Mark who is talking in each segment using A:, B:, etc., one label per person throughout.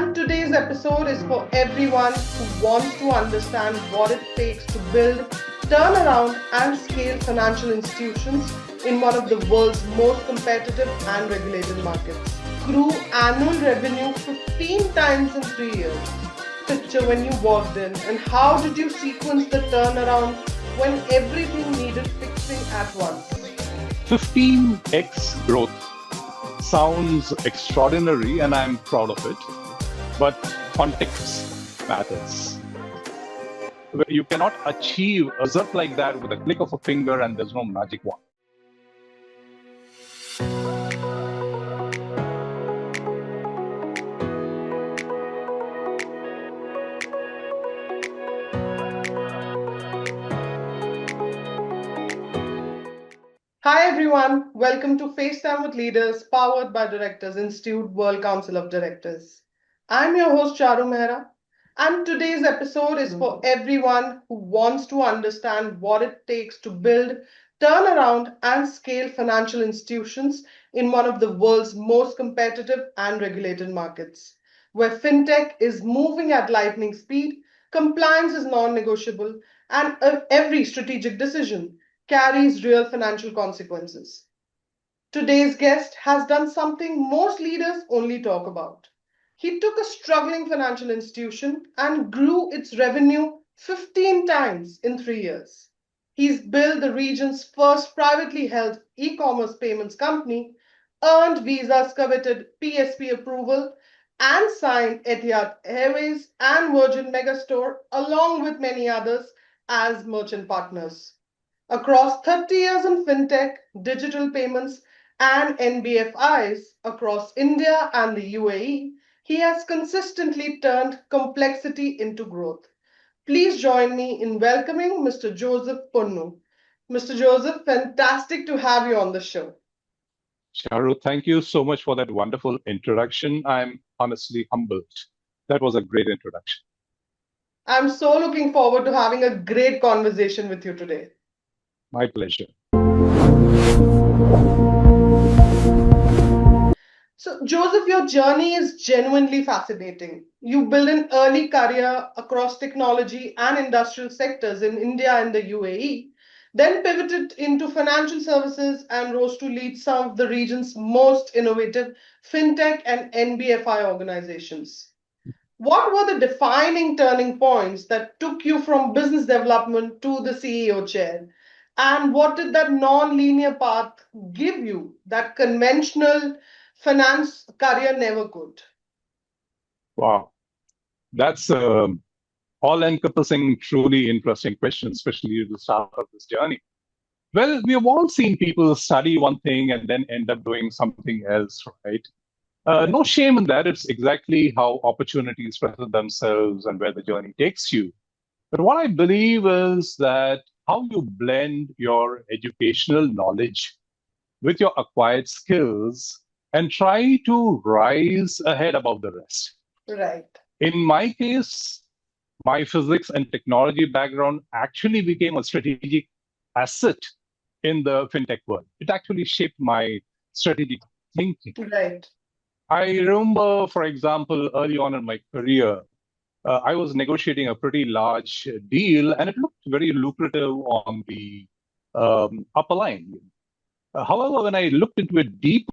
A: And today's episode is for everyone who wants to understand what it takes to build, turn around, and scale financial institutions in one of the world's most competitive and regulated markets. Grew annual revenue 15 times in 3 years. Picture when you walked in, and how did you sequence the turnaround when everything needed fixing at once?
B: 15x growth sounds extraordinary and I'm proud of it, but context matters. You cannot achieve a result like that with a click of a finger and there's no magic wand.
A: Hi everyone, welcome to FaceTime with Leaders, powered by Directors Institute World Council of Directors. I'm your host Charu Mehra, and today's episode is for everyone who wants to understand what it takes to build, turn around, and scale financial institutions in one of the world's most competitive and regulated markets, where fintech is moving at lightning speed, compliance is non-negotiable, and every strategic decision carries real financial consequences. Today's guest has done something most leaders only talk about. He took a struggling financial institution and grew its revenue 15 times in 3 years. He's built the region's first privately held e commerce payments company, earned Visa's coveted PSP approval, and signed Etihad Airways and Virgin Megastore, along with many others, as merchant partners. Across 30 years in fintech, digital payments, and NBFIs across India and the UAE, he has consistently turned complexity into growth. Please join me in welcoming Mr. Joseph Ponnou. Mr. Joseph, fantastic to have you on the show.
B: Charu, thank you so much for that wonderful introduction. I'm honestly humbled. That was a great introduction.
A: I'm so looking forward to having a great conversation with you today.
B: My pleasure.
A: So, Joseph, your journey is genuinely fascinating. You built an early career across technology and industrial sectors in India and the UAE, then pivoted into financial services and rose to lead some of the region's most innovative fintech and NBFI organizations. What were the defining turning points that took you from business development to the CEO chair? And what did that non-linear path give you that conventional finance career never could?
B: Wow. That's all-encompassing, truly interesting question, especially at the start of this journey. Well, we have all seen people study one thing and then end up doing something else, right? No shame in that. It's exactly how opportunities present themselves and where the journey takes you. But what I believe is that how you blend your educational knowledge with your acquired skills and try to rise ahead above the rest.
A: Right.
B: In my case, my physics and technology background actually became a strategic asset in the fintech world. It actually shaped my strategic thinking.
A: Right.
B: I remember, for example, early on in my career, I was negotiating a pretty large deal and it looked very lucrative on the upper line. However, when I looked into it deeper,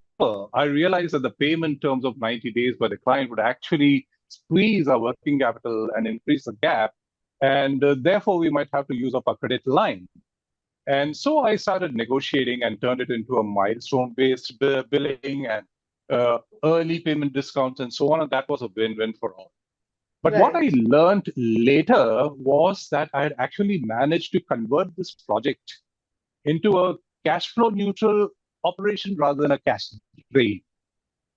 B: I realized that the payment terms of 90 days by the client would actually squeeze our working capital and increase the gap. And therefore, we might have to use up our credit line. And so I started negotiating and turned it into a milestone-based billing and early payment discounts and so on. And that was a win-win for all. But what I learned later was that I had actually managed to convert this project into a cash flow neutral operation rather than a cash drain.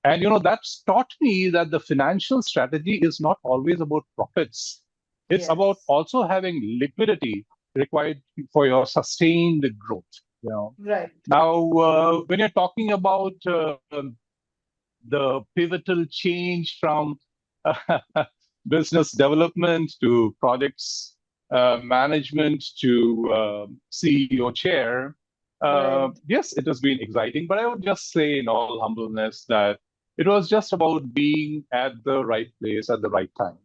B: And that's taught me that the financial strategy is not always about profits. It's about also having liquidity required for your sustained growth.
A: Right.
B: Now, when you're talking about the pivotal change from business development to projects management to CEO chair, yes, it has been exciting, but I would just say in all humbleness that It was just about being at the right place at the right time.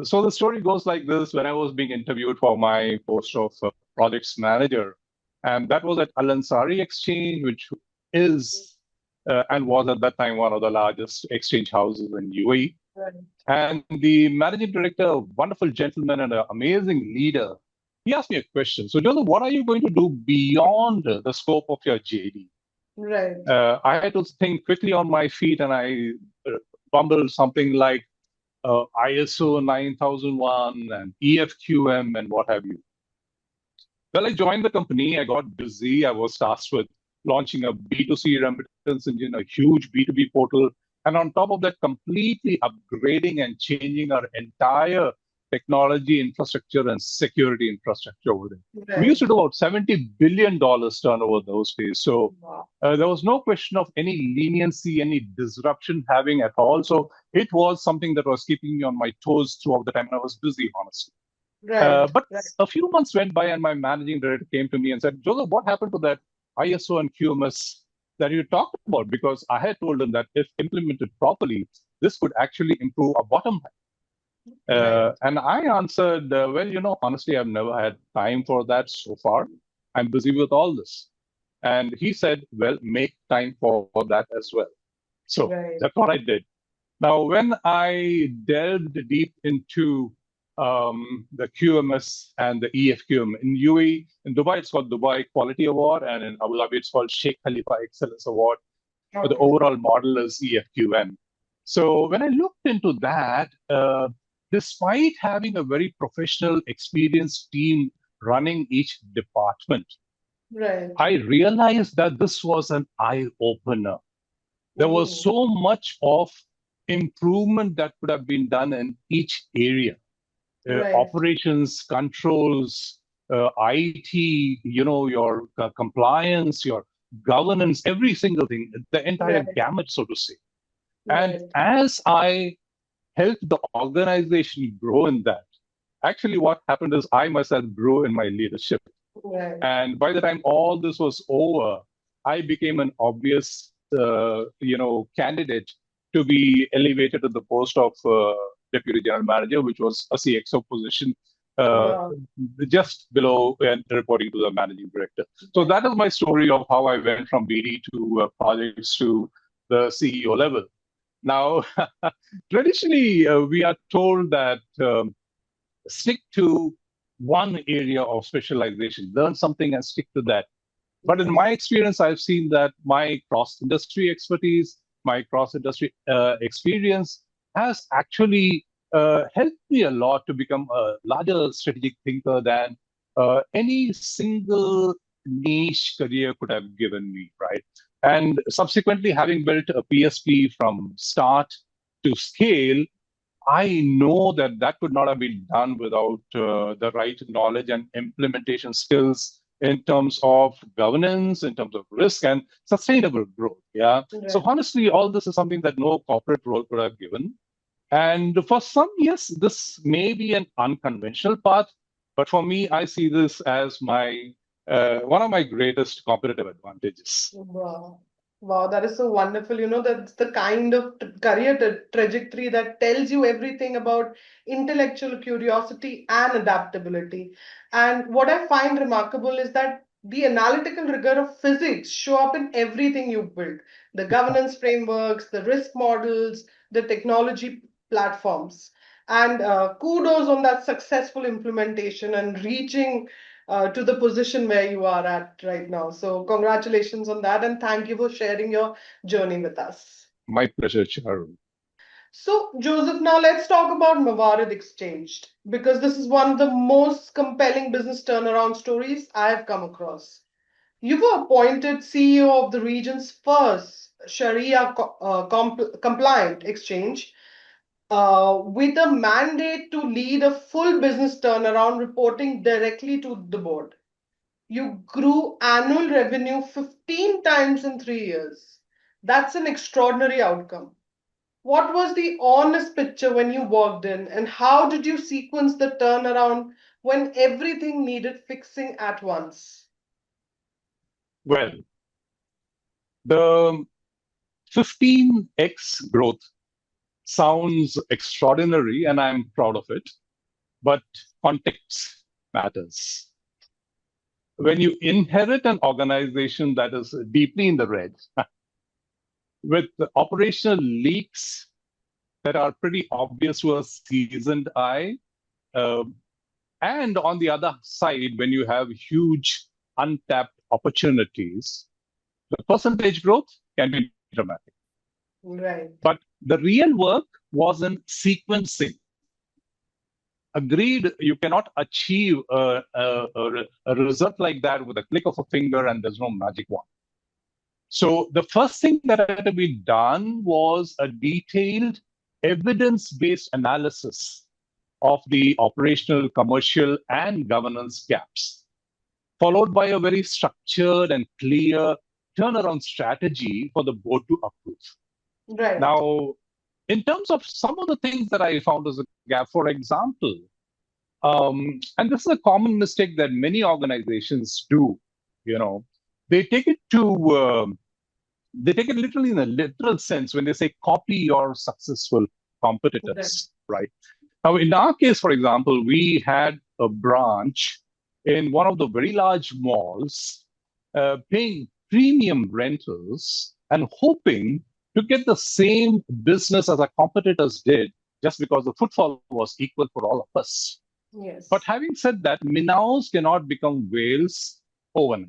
B: So the story goes like this. When I was being interviewed for my post of projects manager, and that was at Ansari Exchange, which is and was at that time one of the largest exchange houses in UAE.
A: Right.
B: And the managing director, a wonderful gentleman and an amazing leader, he asked me a question. So, Joseph, what are you going to do beyond the scope of your JD?
A: Right.
B: I had to think quickly on my feet, and I bumbled something like ISO 9001 and EFQM and what have you. Well, I joined the company. I got busy. I was tasked with launching a B2C remittance engine, a huge B2B portal, and on top of that, completely upgrading and changing our entire technology infrastructure and security infrastructure over there. We used
A: Right.
B: to do about $70 billion turnover those days. So
A: Wow.
B: there was no question of any leniency, any disruption having at all. So it was something that was keeping me on my toes throughout the time, and I was busy, honestly.
A: Right.
B: But
A: Right.
B: a few months went by, and my managing director came to me and said, Joseph, what happened to that ISO and QMS that you talked about? Because I had told him that if implemented properly, this could actually improve our bottom line.
A: Right.
B: And I answered, well, honestly, I've never had time for that so far. I'm busy with all this. And he said, well, make time for that as well. So
A: Right.
B: that's what I did. Now, when I delved deep into the QMS and the EFQM in UAE, in Dubai, it's called Dubai Quality Award, and in Abu Dhabi, it's called Sheikh Khalifa Excellence Award. But the
A: Okay.
B: overall model is EFQM. So when I looked into that, despite having a very professional, experienced team running each department,
A: Right.
B: I realized that this was an eye opener. There was
A: Ooh.
B: so much of improvement that could have been done in each area.
A: Right.
B: Operations, controls, IT, your compliance, your governance, every single thing, the entire
A: Right.
B: gamut, so to say. And
A: Right.
B: as I helped the organization grow in that, actually what happened is I myself grew in my leadership.
A: Right.
B: And by the time all this was over, I became an obvious, candidate to be elevated to the post of deputy general manager, which was a CXO position, uh,
A: Wow.
B: just below and reporting to the managing director. So
A: Right.
B: that is my story of how I went from BD to projects to the CEO level. Now, traditionally, we are told that stick to one area of specialization, learn something and stick to that. But in my
A: Yes.
B: experience, I've seen that my cross industry expertise, my cross industry experience has actually helped me a lot to become a larger strategic thinker than any single niche career could have given me, right? And subsequently, having built a PSP from start to scale, I know that that could not have been done without the right knowledge and implementation skills in terms of governance, in terms of risk and sustainable growth. Yeah. So
A: Right.
B: honestly, all this is something that no corporate role could have given. And for some, yes, this may be an unconventional path, but for me, I see this as my one of my greatest competitive advantages.
A: Wow. Wow, that is so wonderful. That's the kind of career trajectory that tells you everything about intellectual curiosity and adaptability. And what I find remarkable is that the analytical rigor of physics show up in everything you've built. The governance frameworks, the risk models, the technology platforms. And kudos on that successful implementation and reaching to the position where you are at right now. So, congratulations on that, and thank you for sharing your journey with us.
B: My pleasure, Charu.
A: So, Joseph, now let's talk about Mawarid Exchange because this is one of the most compelling business turnaround stories I have come across. You were appointed CEO of the region's first Sharia compliant exchange with a mandate to lead a full business turnaround reporting directly to the board. You grew annual revenue 15 times in 3 years. That's an extraordinary outcome. What was the honest picture when you walked in, and how did you sequence the turnaround when everything needed fixing at once?
B: Well, the 15x growth sounds extraordinary, and I'm proud of it, but context matters. When you inherit an organization that is deeply in the red, with operational leaks that are pretty obvious to a seasoned eye, um, and on the other side, when you have huge untapped opportunities, the percentage growth can be dramatic.
A: Right.
B: But the real work was in sequencing. Agreed, you cannot achieve a result like that with a click of a finger, and there's no magic wand. So the first thing that had to be done was a detailed evidence-based analysis of the operational, commercial, and governance gaps, followed by a very structured and clear turnaround strategy for the board to approve.
A: Right.
B: Now, in terms of some of the things that I found as a gap, for example, and this is a common mistake that many organizations do, they take it they take it literally in a literal sense when they say copy your successful competitors, right? Now, in our case, for example, we had a branch in one of the very large malls, paying premium rentals and hoping to get the same business as our competitors did, just because the footfall was equal for all of us.
A: Yes.
B: But having said that, Minaus cannot become whales overnight,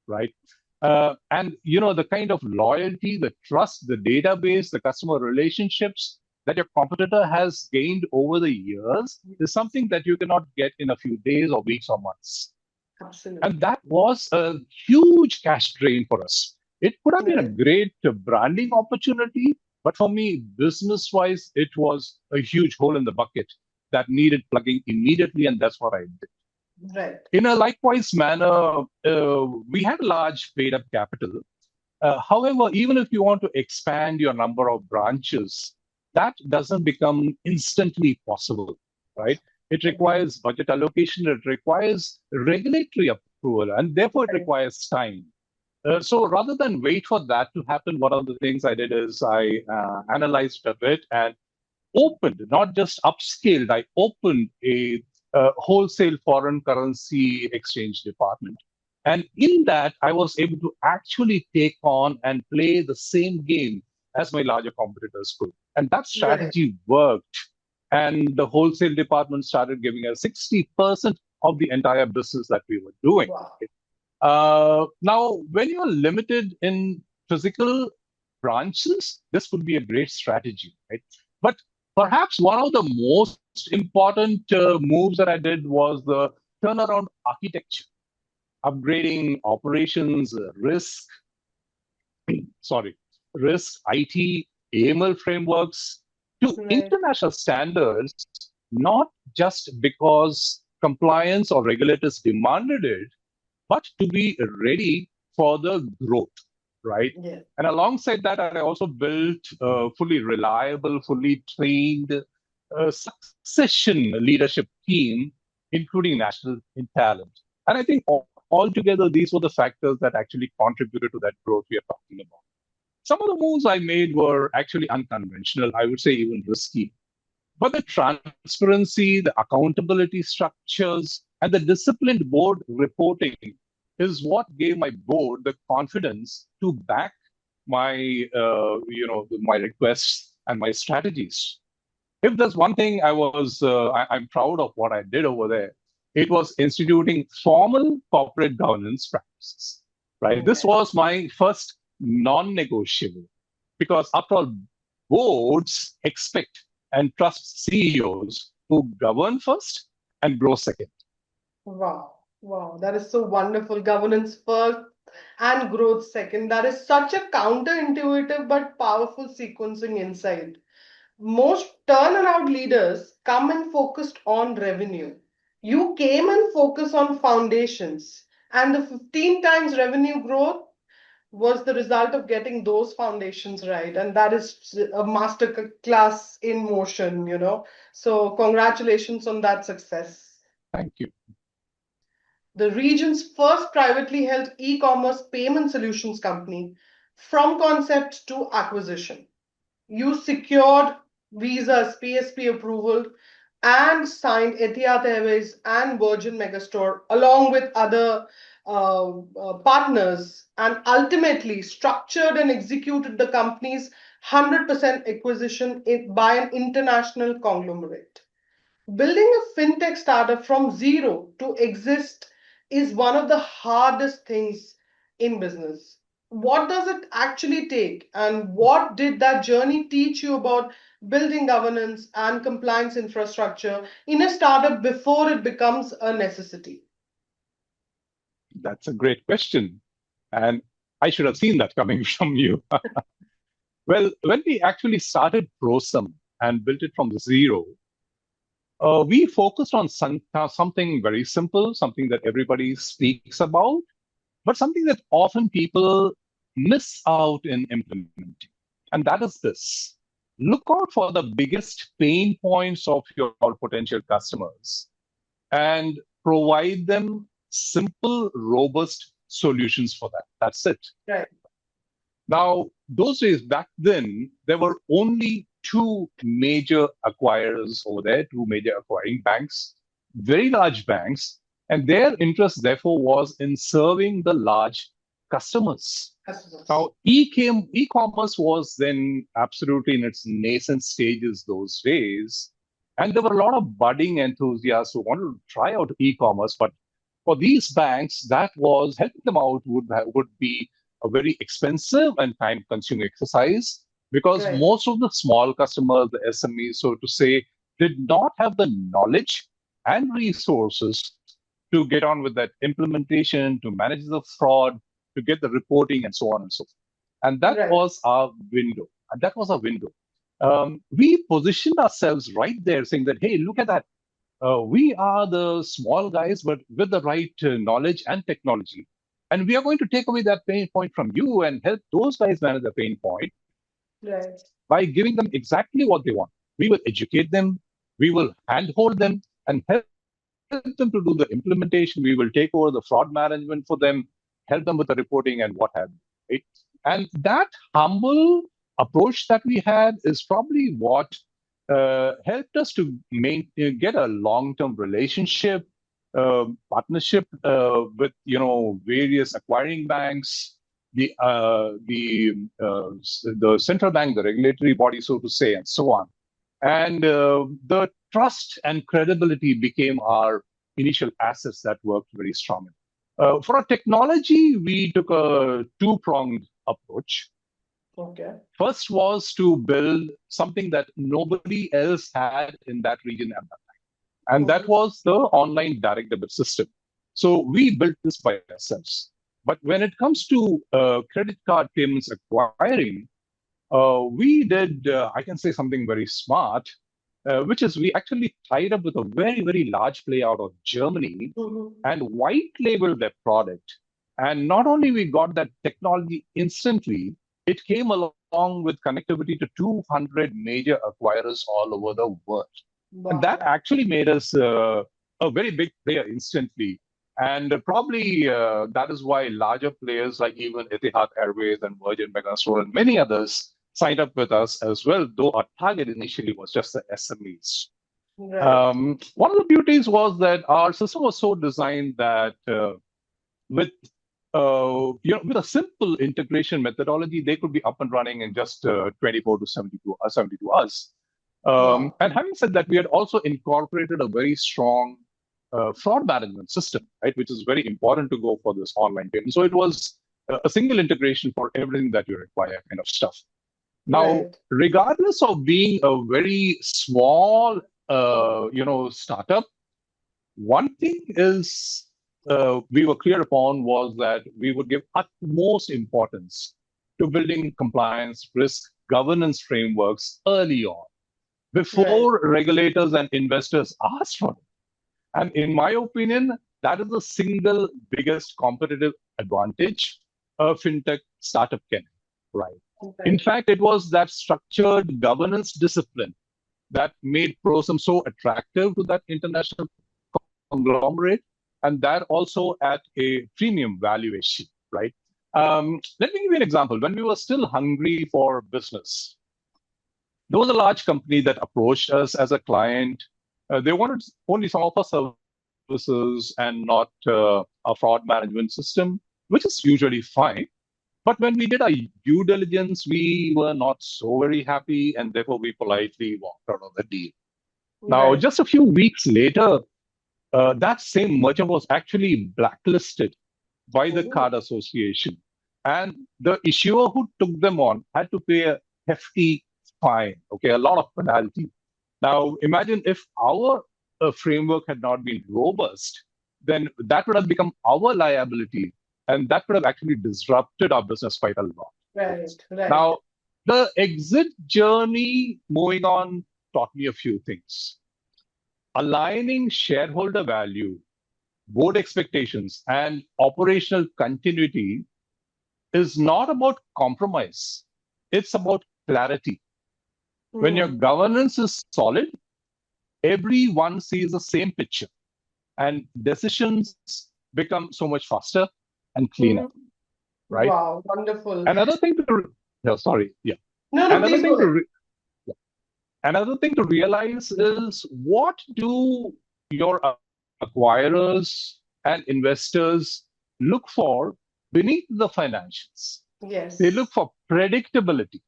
B: right? And the kind of loyalty, the trust, the database, the customer relationships that your competitor has gained over the years is something that you cannot get in a few days or weeks or months.
A: Absolutely.
B: And that was a huge cash drain for us. It could have been a great branding opportunity, but for me, business-wise, it was a huge hole in the bucket that needed plugging immediately, and that's what I did.
A: Right.
B: In a likewise manner, we had a large paid-up capital. However, even if you want to expand your number of branches, that doesn't become instantly possible, right? It requires budget allocation, it requires regulatory approval, and therefore it requires time. So rather than wait for that to happen, one of the things I did is I analyzed a bit and opened, not just upscaled, I opened a wholesale foreign currency exchange department. And in that, I was able to actually take on and play the same game as my larger competitors could. And that strategy worked. And the wholesale department started giving us 60% of the entire business that we were doing.
A: Wow.
B: Now, when you're limited in physical branches, this would be a great strategy, right? But perhaps one of the most important moves that I did was the turnaround architecture, upgrading operations, risk, IT, AML frameworks to international standards, not just because compliance or regulators demanded it, but to be ready for the growth, right?
A: Yeah.
B: And alongside that, I also built a fully reliable, fully trained succession leadership team, including national talent. And I think altogether, these were the factors that actually contributed to that growth we are talking about. Some of the moves I made were actually unconventional, I would say even risky. But the transparency, the accountability structures, and the disciplined board reporting is what gave my board the confidence to back my, my requests and my strategies. If there's one thing I'm proud of what I did over there, it was instituting formal corporate governance practices. Right, this was my first non-negotiable, because after all, boards expect and trust CEOs who govern first and grow second.
A: Wow. Wow. That is so wonderful. Governance first and growth second. That is such a counterintuitive but powerful sequencing insight. Most turnaround leaders come and focused on revenue. You came and focused on foundations, and the 15 times revenue growth was the result of getting those foundations right. And that is a master class in motion. So, congratulations on that success.
B: Thank you.
A: The region's first privately held e commerce payment solutions company from concept to acquisition. You secured Visa's PSP approval and signed Etihad Airways and Virgin Megastore along with other partners, and ultimately structured and executed the company's 100% acquisition by an international conglomerate. Building a fintech startup from zero to exist is one of the hardest things in business. What does it actually take, and what did that journey teach you about building governance and compliance infrastructure in a startup before it becomes a necessity?
B: That's a great question. And I should have seen that coming from you. Well, when we actually started Prosum and built it from zero, we focused on something very simple, something that everybody speaks about, but something that often people miss out in implementing. And that is this. Look out for the biggest pain points of your potential customers and provide them simple, robust solutions for that. That's it.
A: Right.
B: Now, those days back then, there were only two major acquirers over there, two major acquiring banks, very large banks, and their interest, therefore, was in serving the large customers. Now, e-commerce was then absolutely in its nascent stages those days, and there were a lot of budding enthusiasts who wanted to try out e-commerce, but for these banks, that was helping them out would be a very expensive and time-consuming exercise because
A: Right.
B: most of the small customers, the SMEs, so to say, did not have the knowledge and resources to get on with that implementation, to manage the fraud, to get the reporting, and so on and so forth. And that
A: Right.
B: was our window. And that was our window. We positioned ourselves right there, saying that, hey, look at that. We are the small guys, but with the right knowledge and technology. And we are going to take away that pain point from you and help those guys manage the pain point
A: Right.
B: by giving them exactly what they want. We will educate them, we will handhold them, and help them to do the implementation. We will take over the fraud management for them, help them with the reporting and what have you. Right? And that humble approach that we had is probably what helped us to get a long-term relationship, partnership with various acquiring banks, the central bank, the regulatory body, so to say, and so on. And the trust and credibility became our initial assets that worked very strongly. For our technology, we took a two-pronged approach.
A: Okay.
B: First was to build something that nobody else had in that region at that time. And that was the online direct debit system. So we built this by ourselves. But when it comes to credit card payments acquiring, we did, I can say something very smart, which is we actually tied up with a very, very large player out of Germany and white labeled their product. And not only we got that technology instantly, it came along with connectivity to 200 major acquirers all over the world.
A: Wow.
B: And that actually made us a very big player instantly. And probably that is why larger players like even Etihad Airways and Virgin Megastore and many others signed up with us as well, though our target initially was just the SMEs.
A: Right.
B: One of the beauties was that our system was so designed that with with a simple integration methodology, they could be up and running in just 24 to 72 hours.
A: Wow.
B: And having said that, we had also incorporated a very strong fraud management system, right, which is very important to go for this online payment. So it was a single integration for everything that you require, kind of stuff. Now,
A: Right.
B: regardless of being a very small, startup, one thing is we were clear upon was that we would give utmost importance to building compliance, risk, governance frameworks early on, before regulators and investors asked for it. And in my opinion, that is the single biggest competitive advantage a fintech startup can have, right? In fact, it was that structured governance discipline that made Prosum so attractive to that international conglomerate, and that also at a premium valuation, right? Let me give you an example. When we were still hungry for business, there was a large company that approached us as a client. They wanted only some of our services and not a fraud management system, which is usually fine. But when we did our due diligence, we were not so very happy, and therefore we politely walked out of the deal. Now,
A: Right.
B: just a few weeks later, that same merchant was actually blacklisted by the
A: Oh,
B: card association. And the issuer who took them on had to pay a hefty fine, okay, a lot of penalty. Now, imagine if our framework had not been robust, then that would have become our liability, and that would have actually disrupted our business quite a lot.
A: right, right.
B: Now, the exit journey moving on taught me a few things. Aligning shareholder value, board expectations, and operational continuity is not about compromise. It's about clarity. When your
A: Hmm.
B: governance is solid, everyone sees the same picture and decisions become so much faster and cleaner,
A: Hmm.
B: right?
A: Wow, wonderful.
B: Another thing to, no, sorry, yeah.
A: No, no,
B: Another
A: please
B: thing
A: go
B: to,
A: ahead.
B: another thing to realize is what do your acquirers and investors look for beneath the financials? They look
A: Yes,
B: for predictability.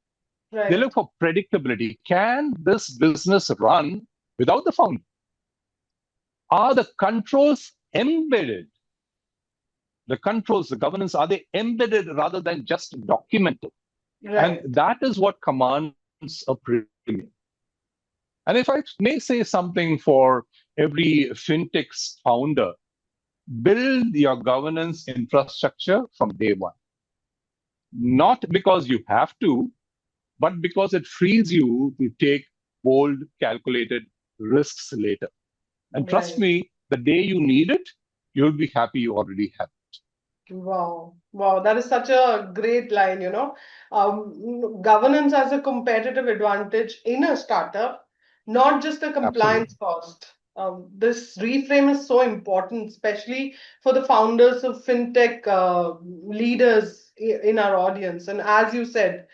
B: They look
A: right,
B: for predictability. Can this business run without the founder? Are the controls embedded? The controls, the governance, are they embedded rather than just documented? And
A: right.
B: that is what commands a premium. And if I may say something for every fintech's founder, build your governance infrastructure from day one. Not because you have to, but because it frees you to take bold, calculated risks later. And trust
A: Right.
B: me, the day you need it, you'll be happy you already have it.
A: Wow. Wow. That is such a great line, you know. Governance as a competitive advantage in a startup, not just a compliance
B: Absolutely.
A: cost. This reframe is so important, especially for the founders of fintech leaders in our audience. And as you said,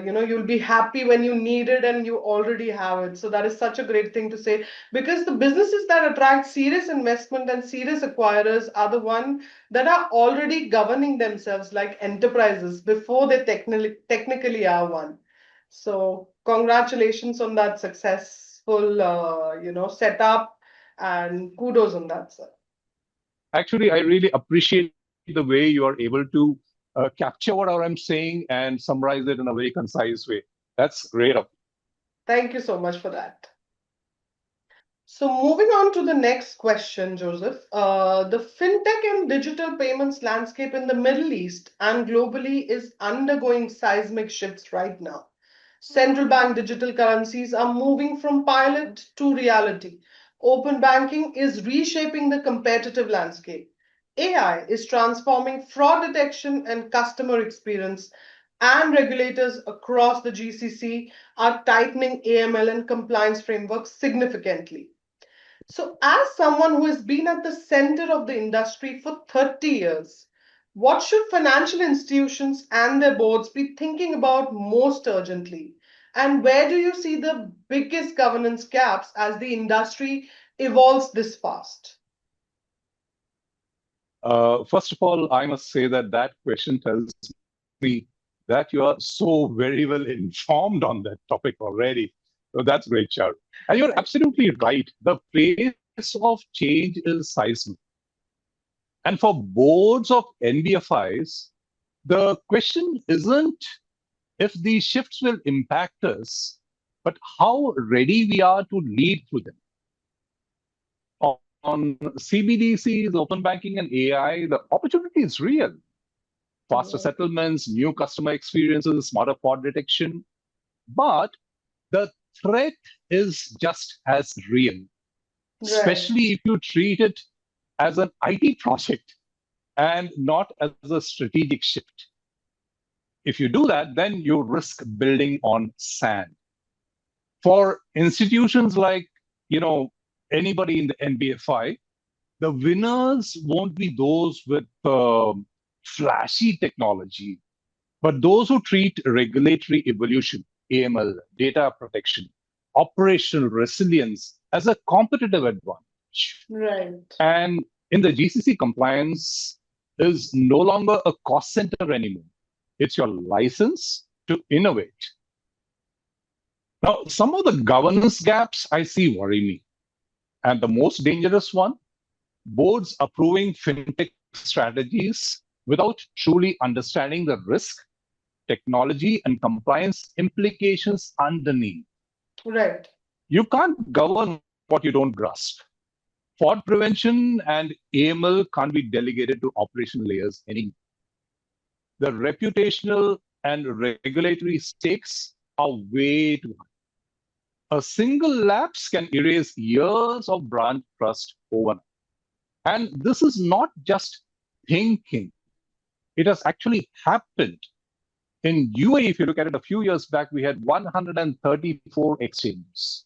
A: you'll be happy when you need it and you already have it. So that is such a great thing to say, because the businesses that attract serious investment and serious acquirers are the one that are already governing themselves like enterprises before they technically are one. So congratulations on that successful setup, and kudos on that, sir.
B: Actually, I really appreciate the way you are able to capture what I'm saying and summarize it in a very concise way. That's great of
A: Thank you so much for that. So moving on to the next question, Joseph. The fintech and digital payments landscape in the Middle East and globally is undergoing seismic shifts right now. Central bank digital currencies are moving from pilot to reality. Open banking is reshaping the competitive landscape. AI is transforming fraud detection and customer experience, and regulators across the GCC are tightening AML and compliance frameworks significantly. So, as someone who has been at the center of the industry for 30 years, what should financial institutions and their boards be thinking about most urgently? And where do you see the biggest governance gaps as the industry evolves this fast?
B: First of all, I must say that that question tells me that you are so very well informed on that topic already. So that's great, Char. And you're absolutely right. The pace of change is seismic. And for boards of NBFIs, the question isn't if these shifts will impact us, but how ready we are to lead through them. On CBDCs, open banking, and AI, the opportunity is real. Faster settlements, new customer experiences, smarter fraud detection. But the threat is just as real,
A: Right,
B: especially if you treat it as an IT project and not as a strategic shift. If you do that, then you risk building on sand. For institutions like, you know, anybody in the NBFI, the winners won't be those with flashy technology, but those who treat regulatory evolution, AML, data protection, operational resilience as a competitive advantage.
A: Right.
B: And in the GCC, compliance is no longer a cost center anymore. It's your license to innovate. Now, some of the governance gaps I see worry me. And the most dangerous one, boards approving fintech strategies without truly understanding the risk, technology, and compliance implications underneath.
A: Right.
B: You can't govern what you don't grasp. Fraud prevention and AML can't be delegated to operational layers anymore. The reputational and regulatory stakes are way too high. A single lapse can erase years of brand trust overnight. And this is not just thinking, it has actually happened. In UAE, if you look at it, a few years back, we had 134 exchanges.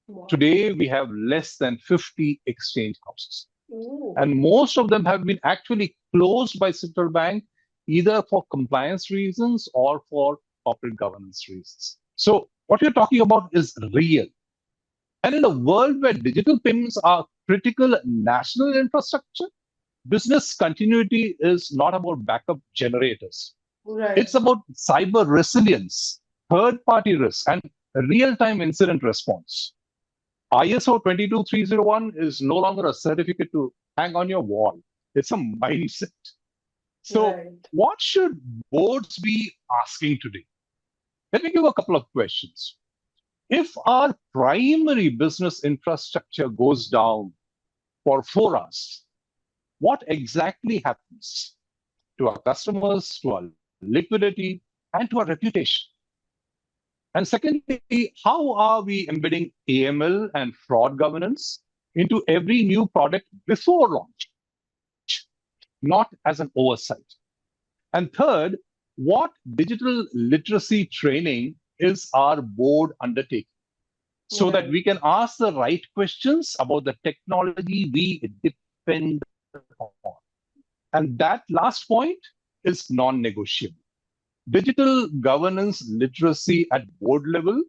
A: Wow.
B: Today, we have less than 50 exchange houses.
A: Ooh.
B: And most of them have been actually closed by central bank, either for compliance reasons or for corporate governance reasons. So what you're talking about is real. And in a world where digital payments are critical national infrastructure, business continuity is not about backup generators.
A: Right.
B: It's about cyber resilience, third-party risk, and real-time incident response. ISO 22301 is no longer a certificate to hang on your wall. It's a mindset. So
A: Right.
B: what should boards be asking today? Let me give a couple of questions. If our primary business infrastructure goes down for 4 hours, what exactly happens to our customers, to our liquidity, and to our reputation? And secondly, how are we embedding AML and fraud governance into every new product before launch, not as an oversight? And third, what digital literacy training is our board undertaking so that
A: Right.
B: we can ask the right questions about the technology we depend on? And that last point is non-negotiable. Digital governance literacy at board level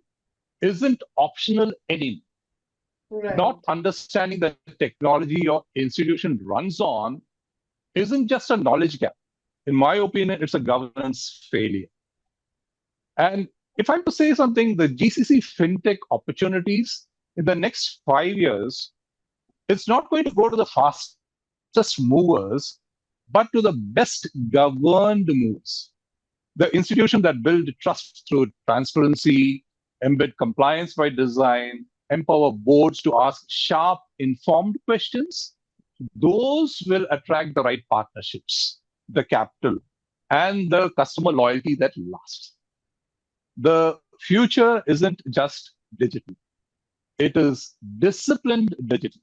B: isn't optional anymore.
A: Right.
B: Not understanding the technology your institution runs on isn't just a knowledge gap. In my opinion, it's a governance failure. And if I'm to say something, the GCC fintech opportunities in the next 5 years, it's not going to go to the fastest movers, but to the best governed movers. The institution that build trust through transparency, embed compliance by design, empower boards to ask sharp, informed questions, those will attract the right partnerships, the capital, and the customer loyalty that lasts. The future isn't just digital, it is disciplined digital.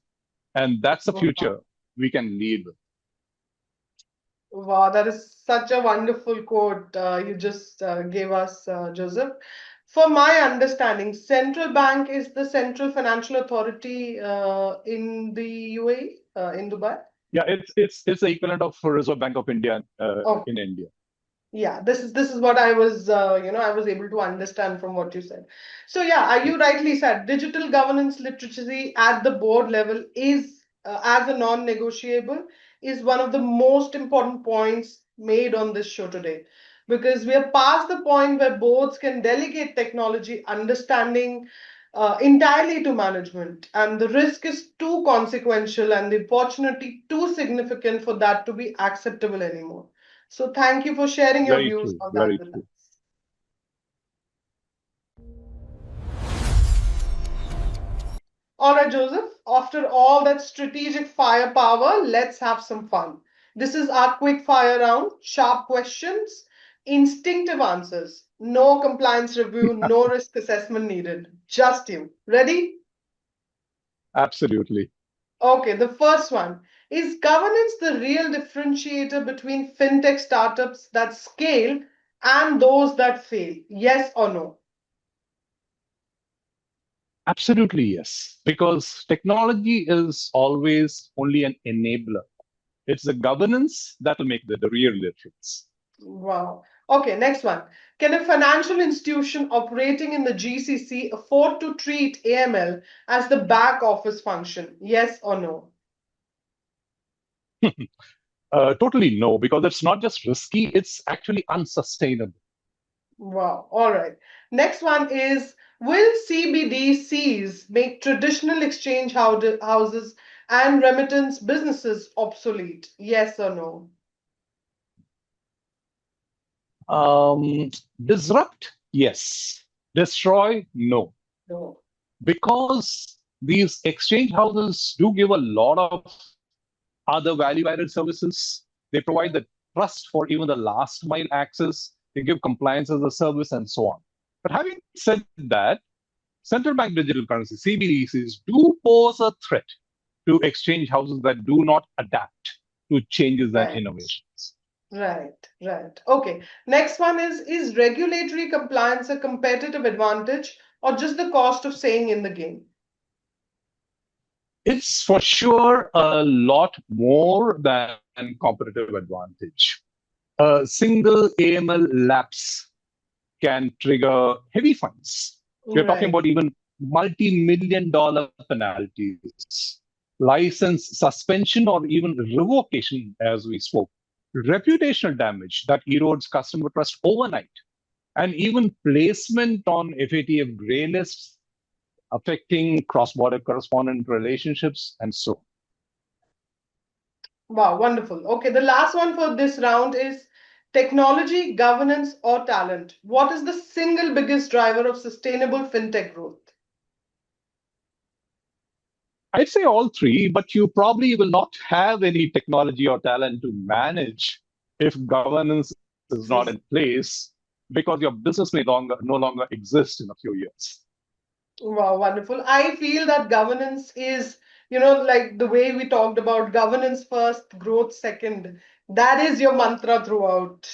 B: And that's the
A: Wow.
B: future we can lead with.
A: Wow, that is such a wonderful quote you just gave us, Joseph. For my understanding, central bank is the central financial authority in the UAE, in Dubai.
B: Yeah, it's the equivalent of Reserve Bank of India
A: Oh,
B: in India.
A: yeah, this is what I was, I was able to understand from what you said. So yeah,
B: Yeah.
A: you rightly said digital governance literacy at the board level is, as a non-negotiable, is one of the most important points made on this show today, because we are past the point where boards can delegate technology understanding entirely to management, and the risk is too consequential and the opportunity too significant for that to be acceptable anymore. So thank you for sharing your
B: Very
A: views
B: true,
A: on that
B: very
A: with us.
B: true.
A: All right, Joseph, after all that strategic firepower, let's have some fun. This is our quick fire round, sharp questions, instinctive answers. No compliance review, no risk assessment needed. Just you. Ready?
B: Absolutely.
A: Okay, the first one. Is governance the real differentiator between fintech startups that scale and those that fail? Yes or no?
B: Absolutely, yes. Because technology is always only an enabler. It's the governance that will make the real difference.
A: Wow. Okay, next one. Can a financial institution operating in the GCC afford to treat AML as the back office function? Yes or no?
B: Totally no, because it's not just risky, it's actually unsustainable.
A: Wow. All right. Next one is, will CBDCs make traditional exchange houses and remittance businesses obsolete? Yes or no?
B: Disrupt, yes. Destroy, no.
A: No.
B: Because these exchange houses do give a lot of other value-added services. They provide the trust for even the last mile access. They give compliance as a service and so on. But having said that, central bank digital currency, CBDCs, do pose a threat to exchange houses that do not adapt to changes and
A: Right.
B: innovations.
A: Right. Okay. Next one is regulatory compliance a competitive advantage or just the cost of staying in the game?
B: It's for sure a lot more than competitive advantage. A single AML lapse can trigger heavy fines. We're talking
A: Right.
B: about even multi-million dollar penalties, license suspension, or even revocation, as we spoke. Reputational damage that erodes customer trust overnight, and even placement on FATF grey lists, affecting cross-border correspondent relationships, and so on.
A: Wow, wonderful. Okay, the last one for this round is technology, governance, or talent. What is the single biggest driver of sustainable fintech growth?
B: I'd say all three, but you probably will not have any technology or talent to manage if governance is not in place, because your business may no longer exist in a few years.
A: Wow, wonderful. I feel that governance is, like the way we talked about governance first, growth second. That is your mantra throughout.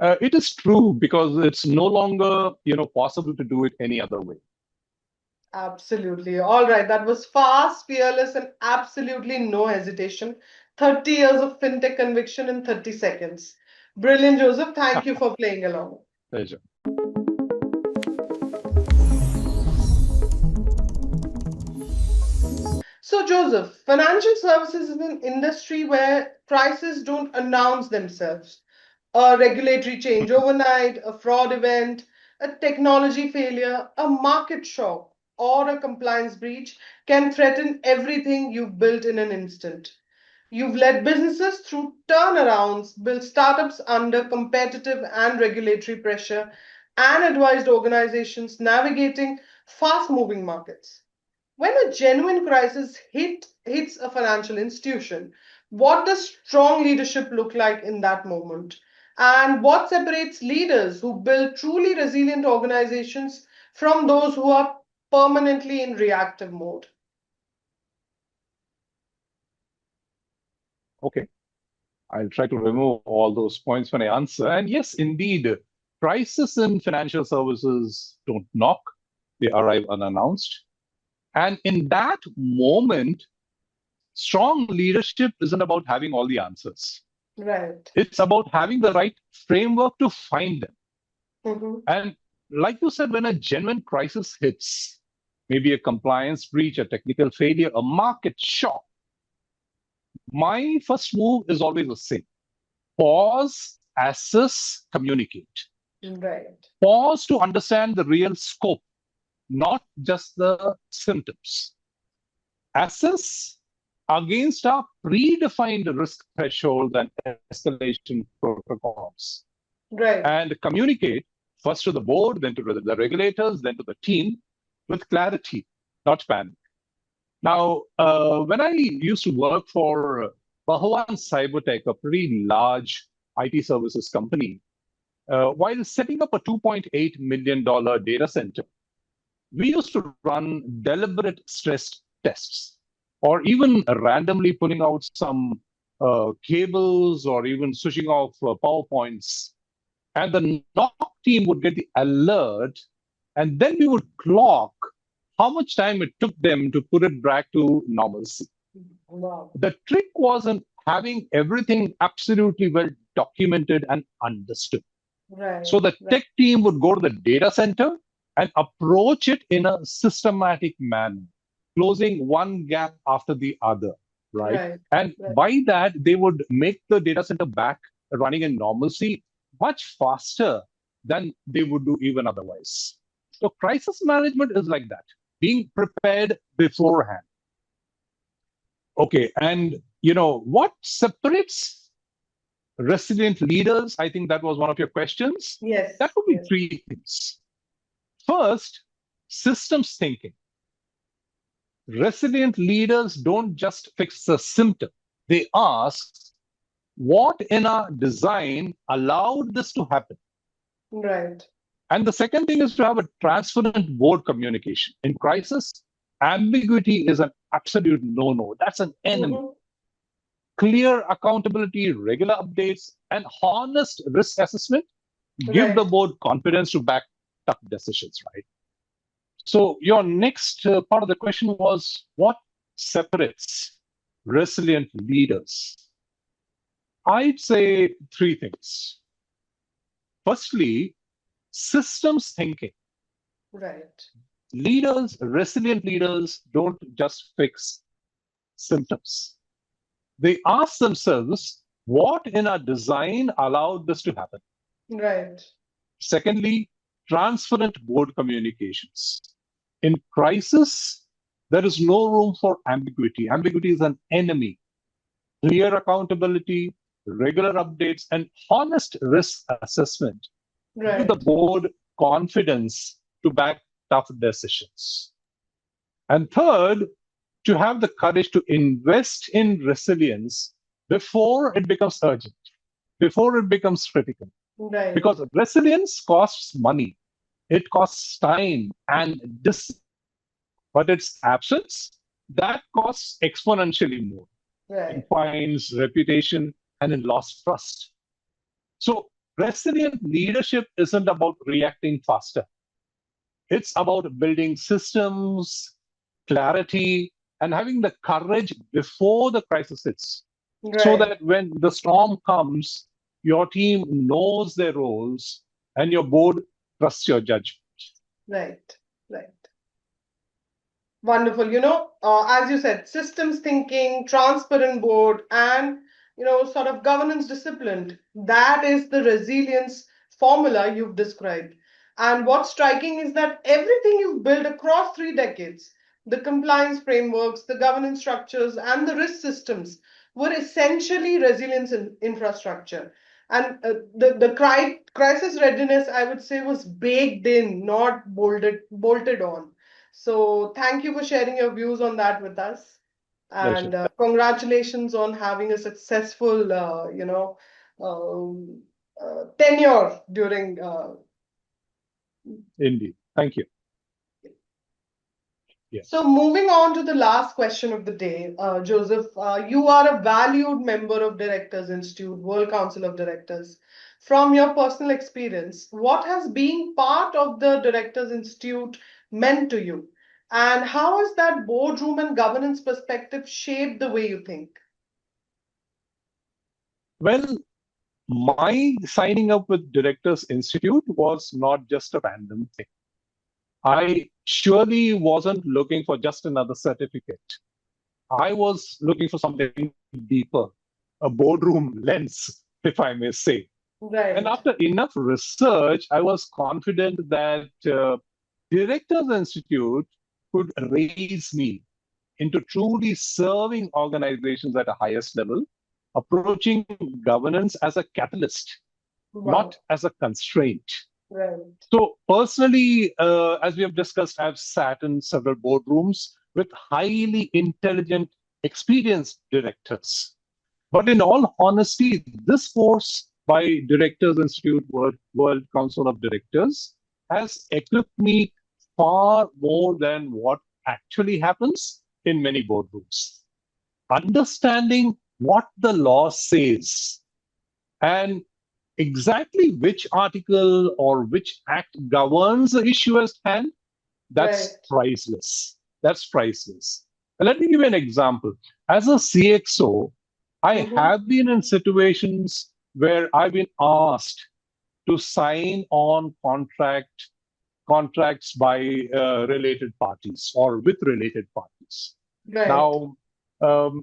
B: It is true because it's no longer possible to do it any other way.
A: Absolutely. All right. That was fast, fearless, and absolutely no hesitation. 30 years of fintech conviction in 30 seconds. Brilliant, Joseph. Thank you for playing along.
B: Pleasure.
A: So, Joseph, financial services is an industry where crises don't announce themselves. A regulatory change overnight, a fraud event, a technology failure, a market shock, or a compliance breach can threaten everything you've built in an instant. You've led businesses through turnarounds, built startups under competitive and regulatory pressure, and advised organizations navigating fast moving markets. When a genuine crisis hits a financial institution, what does strong leadership look like in that moment? And what separates leaders who build truly resilient organizations from those who are permanently in reactive mode?
B: Okay. I'll try to remove all those points when I answer. And yes, indeed, crises in financial services don't knock, they arrive unannounced. And in that moment, strong leadership isn't about having all the answers.
A: Right.
B: It's about having the right framework to find them.
A: Mhm.
B: And like you said, when a genuine crisis hits, maybe a compliance breach, a technical failure, a market shock, my first move is always the same: pause, assess, communicate.
A: Right.
B: Pause to understand the real scope, not just the symptoms. Assess against our predefined risk thresholds and escalation protocols.
A: Right.
B: And communicate first to the board, then to the regulators, then to the team with clarity, not panic. Now, when I used to work for Bhawan Cybertech, a pretty large IT services company, while setting up a $2.8 million data center, we used to run deliberate stress tests, or even randomly pulling out some cables or even switching off PowerPoints. And the knock team would get the alert, and then we would clock how much time it took them to put it back to normalcy.
A: Wow.
B: The trick wasn't having everything absolutely well documented and understood.
A: Right.
B: So the tech team would go to the data center and approach it in a systematic manner, closing one gap after the other, right?
A: Right.
B: And
A: Right.
B: by that, they would make the data center back running in normalcy much faster than they would do even otherwise. So crisis management is like that, being prepared beforehand. Okay, and what separates resilient leaders? I think that was one of your questions.
A: Yes.
B: That would be
A: Yes.
B: three things. First, systems thinking. Resilient leaders don't just fix the symptom. They ask, what in our design allowed this to happen?
A: Right.
B: And the second thing is to have a transparent board communication. In crisis, ambiguity is an absolute no-no. That's an enemy.
A: Mhm.
B: Clear accountability, regular updates, and honest risk assessment give the
A: Right.
B: board confidence to back tough decisions, right? So your next part of the question was, what separates resilient leaders? I'd say three things. Firstly, systems thinking.
A: Right.
B: Resilient leaders don't just fix symptoms. They ask themselves, what in our design allowed this to happen?
A: Right.
B: Secondly, transparent board communications. In crisis, there is no room for ambiguity. Ambiguity is an enemy. Clear accountability, regular updates, and honest risk assessment give the
A: Right.
B: board confidence to back tough decisions. And third, to have the courage to invest in resilience before it becomes urgent, before it becomes critical.
A: Right.
B: Because resilience costs money, it costs time and discipline, but its absence, that costs exponentially more in
A: Right.
B: fines, reputation, and in lost trust. So resilient leadership isn't about reacting faster. It's about building systems, clarity, and having the courage before the crisis hits. So
A: Right.
B: that when the storm comes, your team knows their roles and your board trusts your judgment.
A: Right. Right. Wonderful. As you said, systems thinking, transparent board, and sort of governance disciplined. That is the resilience formula you've described. And what's striking is that everything you've built across 3 decades, the compliance frameworks, the governance structures, and the risk systems were essentially resilience infrastructure. And the crisis readiness, I would say, was baked in, not bolted on. So thank you for sharing your views on that with us.
B: Pleasure.
A: And congratulations on having a successful, um, tenure during.
B: Indeed. Thank you. Yes.
A: So moving on to the last question of the day, Joseph, you are a valued member of Directors Institute, World Council of Directors. From your personal experience, what has being part of the Directors Institute meant to you? And how has that boardroom and governance perspective shaped the way you think?
B: Well, my signing up with Directors Institute was not just a random thing. I surely wasn't looking for just another certificate. I was looking for something deeper, a boardroom lens, if I may say. And
A: Right.
B: after enough research, I was confident that Directors Institute could raise me into truly serving organizations at a highest level, approaching governance as a catalyst,
A: Wow.
B: not as a constraint.
A: Right.
B: So personally, as we have discussed, I've sat in several boardrooms with highly intelligent, experienced directors. But in all honesty, this course by Directors Institute World Council of Directors has equipped me far more than what actually happens in many boardrooms. Understanding what the law says and exactly which article or which act governs the issue at hand, that's
A: Right.
B: priceless. That's priceless. And let me give you an example. As a CXO, I
A: Mm-hmm.
B: have been in situations where I've been asked to sign on contracts by related parties or with related parties.
A: Right.
B: Now,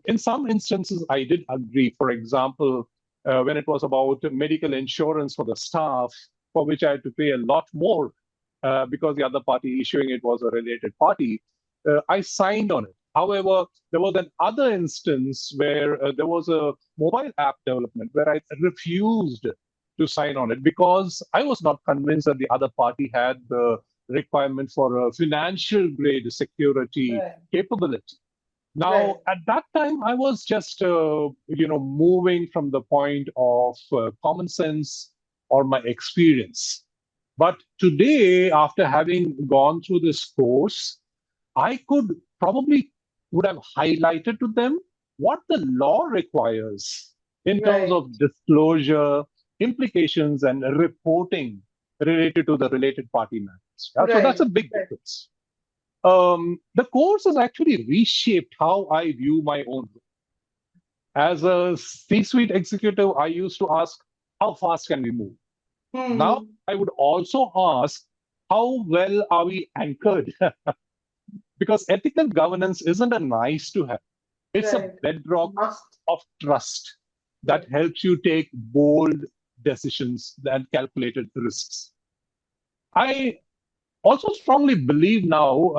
B: in some instances, I did agree. For example, when it was about medical insurance for the staff, for which I had to pay a lot more because the other party issuing it was a related party, I signed on it. However, there was another instance where there was a mobile app development where I refused to sign on it because I was not convinced that the other party had the requirement for a financial grade security
A: Right.
B: capability. Now,
A: Right.
B: at that time, I was just, moving from the point of common sense or my experience. But today, after having gone through this course, I could probably would have highlighted to them what the law requires in terms
A: Right.
B: of disclosure, implications, and reporting related to the related party matters. Yeah, so that's
A: Right.
B: a big
A: Right.
B: difference. The course has actually reshaped how I view my own role. As a C-suite executive, I used to ask, how fast can we move? Now
A: Mm-hmm.
B: I would also ask, how well are we anchored? Because ethical governance isn't a nice to have. It's a
A: Right.
B: bedrock
A: Must.
B: of trust that
A: Right.
B: helps you take bold decisions and calculated risks. I also strongly believe now,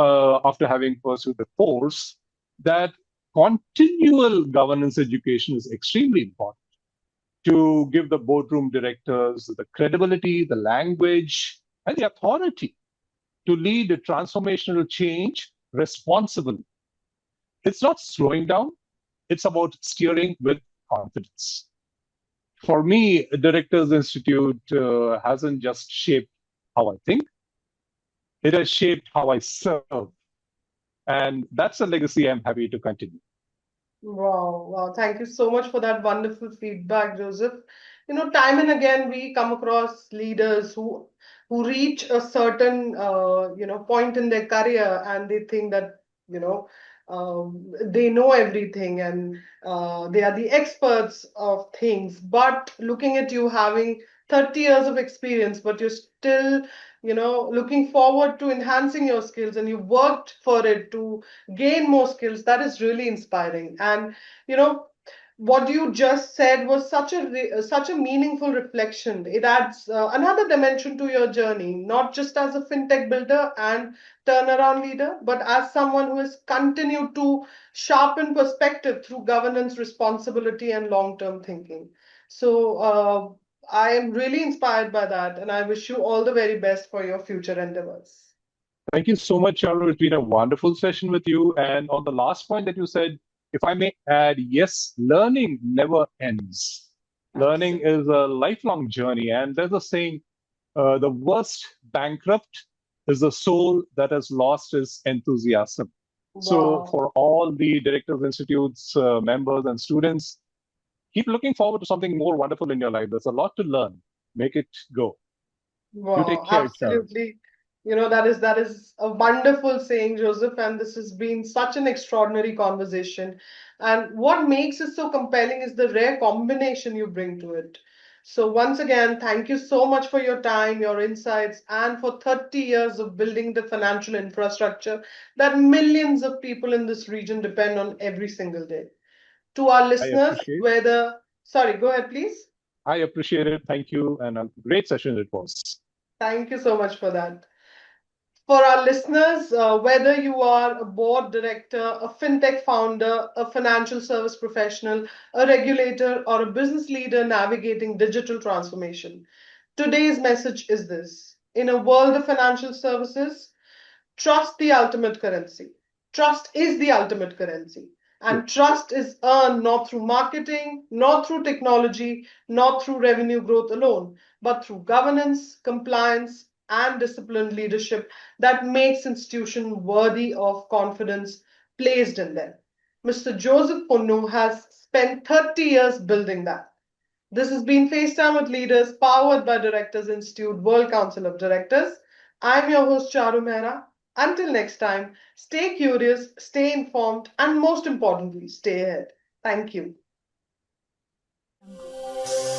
B: after having pursued the course, that continual governance education is extremely important to give the boardroom directors the credibility, the language, and the authority to lead a transformational change responsibly. It's not slowing down, it's about steering with confidence. For me, Directors Institute hasn't just shaped how I think, it has shaped how I serve. And that's a legacy I'm happy to continue.
A: Wow, wow. Thank you so much for that wonderful feedback, Joseph. Time and again we come across leaders who reach a certain point in their career and they think that, they know everything and they are the experts of things. But looking at you having 30 years of experience, but you're still, looking forward to enhancing your skills and you've worked for it to gain more skills. That is really inspiring. And you know what you just said was such a meaningful reflection. It adds another dimension to your journey, not just as a fintech builder and turnaround leader, but as someone who has continued to sharpen perspective through governance, responsibility, and long-term thinking. So I am really inspired by that, and I wish you all the very best for your future endeavors.
B: Thank you so much, Charu. It's been a wonderful session with you. And on the last point that you said, if I may add, yes, learning never ends. Learning
A: Absolutely.
B: is a lifelong journey. And there's a saying, the worst bankrupt is the soul that has lost its enthusiasm. So,
A: Wow.
B: for all the Directors Institute's members and students, keep looking forward to something more wonderful in your life. There's a lot to learn. Make it go. You take
A: Wow,
B: care, Charu.
A: absolutely. That is a wonderful saying, Joseph, and this has been such an extraordinary conversation. And what makes it so compelling is the rare combination you bring to it. So once again, thank you so much for your time, your insights, and for 30 years of building the financial infrastructure that millions of people in this region depend on every single day. To our
B: I
A: listeners,
B: appreciate.
A: whether, sorry, go ahead, please.
B: I appreciate it. Thank you. And a great session it was.
A: Thank you so much for that. For our listeners, whether you are a board director, a fintech founder, a financial service professional, a regulator, or a business leader navigating digital transformation, today's message is this. In a world of financial services, trust the ultimate currency. Trust is the ultimate currency.
B: True.
A: And trust is earned not through marketing, not through technology, not through revenue growth alone, but through governance, compliance, and disciplined leadership that makes institutions worthy of confidence placed in them. Mr. Joseph Ponnou has spent 30 years building that. This has been FaceTime with Leaders, powered by Directors Institute World Council of Directors. I'm your host, Charu Mehra. Until next time, stay curious, stay informed, and most importantly, stay ahead. Thank you.
C: Jungle.